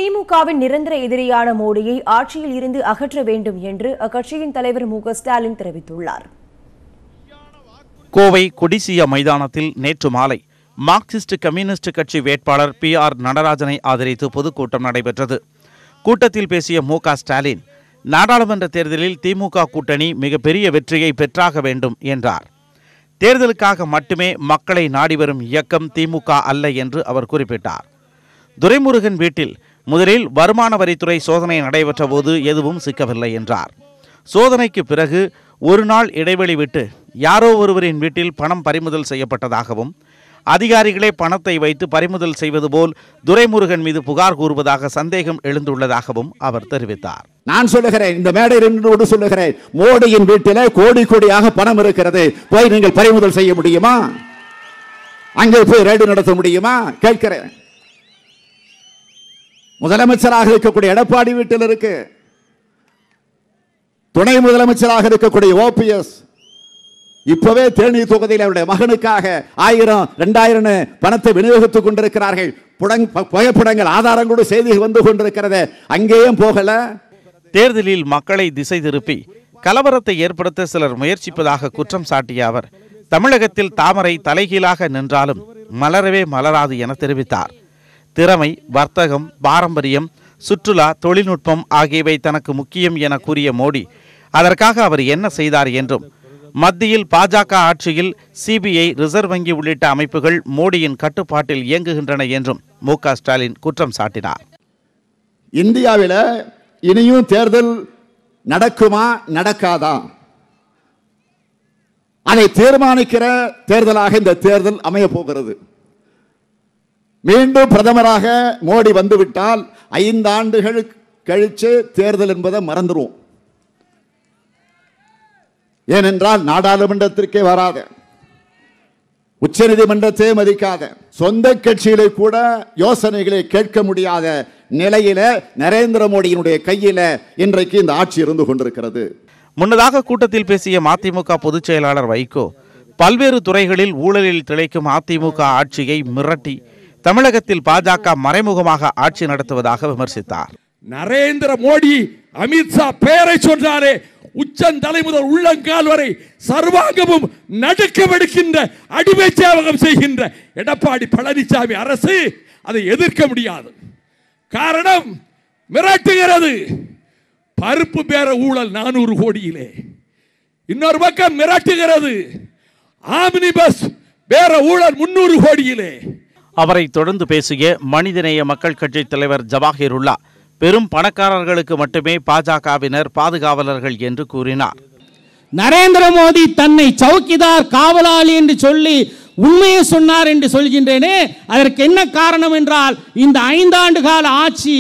திமுகவின் நிரந்தர எதிரியான மோடியை ஆட்சியில் இருந்து அகற்ற வேண்டும் என்று அக்கட்சியின் தலைவர் மு.க. ஸ்டாலின் தெரிவித்துள்ளார். கோவை கொடிசியா மைதானத்தில் நேற்று மாலை மார்க்சிஸ்ட் கம்யூனிஸ்ட் கட்சி வேட்பாளர் PR நடராஜனை ஆதரித்து பொதுக்கூட்டம் நடைபெற்றது. கூட்டத்தில் பேசிய மு.க. ஸ்டாலின், நாடாளுமன்ற தேர்தலில் திமுக கூட்டணி மிகப்பெரிய வெற்றியை பெற்றாக வேண்டும் என்றார். தேர்தலுக்காக மட்டுமே மக்களை நாடி வரும் இயக்கம் திமுக அல்ல என்று அவர் குறிப்பிட்டார். துரைமுருகன் வீட்டில் முதலில் வருமான வரித்துறை சோதனை நடைபெற்ற போது எதுவும் சிக்கவில்லை என்றார். சோதனைக்கு பிறகு ஒரு நாள் இடைவெளி விட்டு யாரோ ஒருவரின் வீட்டில் பணம் பறிமுதல் செய்யப்பட்டதாகவும் அதிகாரிகளே பணத்தை வைத்து பறிமுதல் செய்வது போல் துரைமுருகன் மீது புகார் கூறுவதாக சந்தேகம் எழுந்துள்ளதாகவும் அவர் தெரிவித்தார். நான் சொல்லுகிறேன், இந்த மேடையில் சொல்லுகிறேன், மோடியின் வீட்டில் கோடி கோடியாக பணம் இருக்கிறது. போய் நீங்கள் பறிமுதல் செய்ய முடியுமா? அங்கே போய் ரேடு நடத்த முடியுமா? கேட்கிறேன். முதலமைச்சராக இருக்கக்கூடிய எடப்பாடி வீட்டில் இருக்கு. துணை முதலமைச்சராக இருக்கக்கூடிய OPS இப்பவே தேனி தொகுதியில் அவருடைய மகனுக்காக 1000, 2000 பணத்தை விநியோகித்துக் கொண்டிருக்கிறார்கள். புகைப்படங்கள் ஆதாரங்களோடு செய்தி வந்து கொண்டிருக்கிறது. அங்கேயும் போகல. தேர்தலில் மக்களை திசை திருப்பி கலவரத்தை ஏற்படுத்த சிலர் முயற்சிப்பதாக குற்றம் சாட்டிய அவர், தமிழகத்தில் தாமரை தலைகீழாக நின்றாலும் மலரவே மலராது என தெரிவித்தார். திறமை, வர்த்தகம், பாரம்பரியம், சுற்றுலா, தொழில்நுட்பம் ஆகியவை தனக்கு முக்கியம் என கூறிய மோடி, அதற்காக அவர் என்ன செய்தார் என்றும், மத்தியில் பாஜக ஆட்சியில் CBI, ரிசர்வ் வங்கி உள்ளிட்ட அமைப்புகள் மோடியின் கட்டுப்பாட்டில் இயங்குகின்றன என்றும் மு.க. ஸ்டாலின் குற்றம் சாட்டினார். இந்தியாவில் இனியும் தேர்தல் நடக்குமா நடக்காதா அதை தீர்மானிக்கிற தேர்தலாக இந்த தேர்தல் அமைய போகிறது. மீண்டும் பிரதமராக மோடி வந்துவிட்டால் 5 ஆண்டுகள் கழிச்சு தேர்தல் என்பதை மறந்துடுவோம். ஏனென்றால் நாடாளுமன்றத்திற்கே வராத, உச்சநீதிமன்றத்தை மதிக்காத, சொந்த கட்சியிலே கூட யோசனைகளை கேட்க முடியாத நிலையில நரேந்திர மோடியினுடைய கையில இன்றைக்கு இந்த ஆட்சி இருந்து கொண்டிருக்கிறது. முன்னதாக கூட்டத்தில் பேசிய மதிமுக பொதுச் செயலாளர் வைகோ, பல்வேறு துறைகளில் ஊழலில் திளைக்கும் அதிமுக ஆட்சியை மிரட்டி தமிழகத்தில் பாஜக மறைமுகமாக ஆட்சி நடத்துவதாக விமர்சித்தார். நரேந்திர மோடி, அமித்ஷா பெயரை சொன்னாரே உச்சந்தலை முதல் உள்ளங்கால் வரை சர்வாங்கமும் நடுக்கமெடுக்கின்ற அடிமை சேவகம் செய்கின்ற எடப்பாடி பழனிசாமி அரசு அதை எதிர்க்க முடியாது. காரணம், மிரட்டுகிறது. பருப்பு பேர ஊழல் 400 கோடியிலே, இன்னொரு பக்கம் மிரட்டுகிறது ஆம்னி பஸ் பேர ஊழல் 300 கோடியிலே. அவரை தொடர்ந்து பேசிய மனிதநேய மக்கள் கட்சி தலைவர் ஜவாஹிருல்லா, பெரும் பணக்காரர்களுக்கு மட்டுமே பாஜகவினர் பாதுகாவலர்கள் என்று கூறினார். நரேந்திர மோடி தன்னை சௌக்கிதார், காவலாளி என்று சொல்லி உண்மையை சொன்னார் என்று சொல்கின்றேனே, அதற்கு என்ன காரணம் என்றால், இந்த 5 ஆண்டு கால ஆட்சி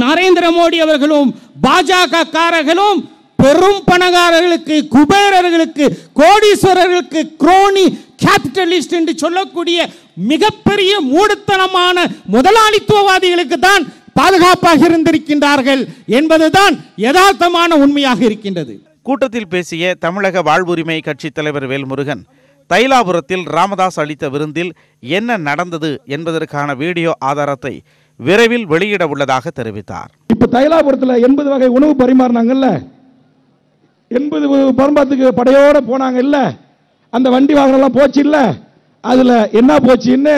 நரேந்திர மோடி அவர்களும் பாஜக காரர்களும் பெரும் பணக்காரர்களுக்கு, குபேரர்களுக்கு, கோடீஸ்வரர்களுக்கு, குரோனி கேபிட்டலிஸ்ட் என்று சொல்லக்கூடிய மிகப்பெரிய மூடத்தனமான முதலாளித்துவவாதிகளுக்கு தான் பாதுகாப்பாக இருந்திருக்கின்றார்கள் என்பதுதான் யதார்த்தமான உண்மையாக இருக்கின்றது. கூட்டத்தில் பேசிய தமிழக வாழ்வுரிமை கட்சி தலைவர் வேல்முருகன், தைலாபுரத்தில் ராமதாஸ் அளித்த விருந்தில் என்ன நடந்தது என்பதற்கான வீடியோ ஆதாரத்தை விரைவில் வெளியிட உள்ளதாக தெரிவித்தார். இப்ப தைலாபுரத்தில் 80 வகை உணவு பரிமாறினாங்கல்ல, 80 பரம்பத்துக்கு படையோட போனாங்க இல்ல, அந்த வண்டி வாகனம் போச்சு இல்ல, அதுல என்ன போச்சுன்னு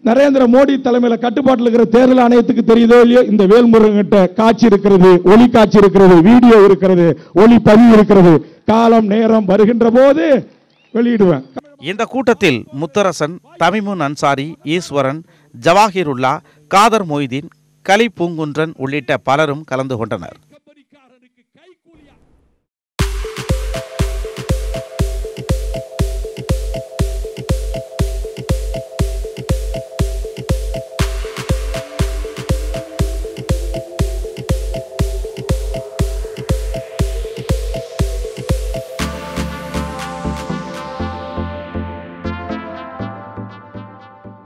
நரேந்திர மோடி தலைமையில் கட்டுப்பாட்டில் இருக்கிற தேர்தல் ஆணையத்துக்கு தெரியுதோ இல்லையோ, இந்த வேல்முருகன் காட்சி இருக்கிறது, ஒளி காட்சி இருக்கிறது, வீடியோ இருக்கிறது, ஒளி பதிவு இருக்கிறது. காலம் நேரம் வருகின்ற போது வெளியிடுவேன். இந்த கூட்டத்தில் முத்தரசன், தமிமுன் அன்சாரி, ஈஸ்வரன், ஜவாஹிருல்லா, காதர் மொய்தீன், கலி பூங்குன்றன் உள்ளிட்ட பலரும் கலந்து கொண்டனர்.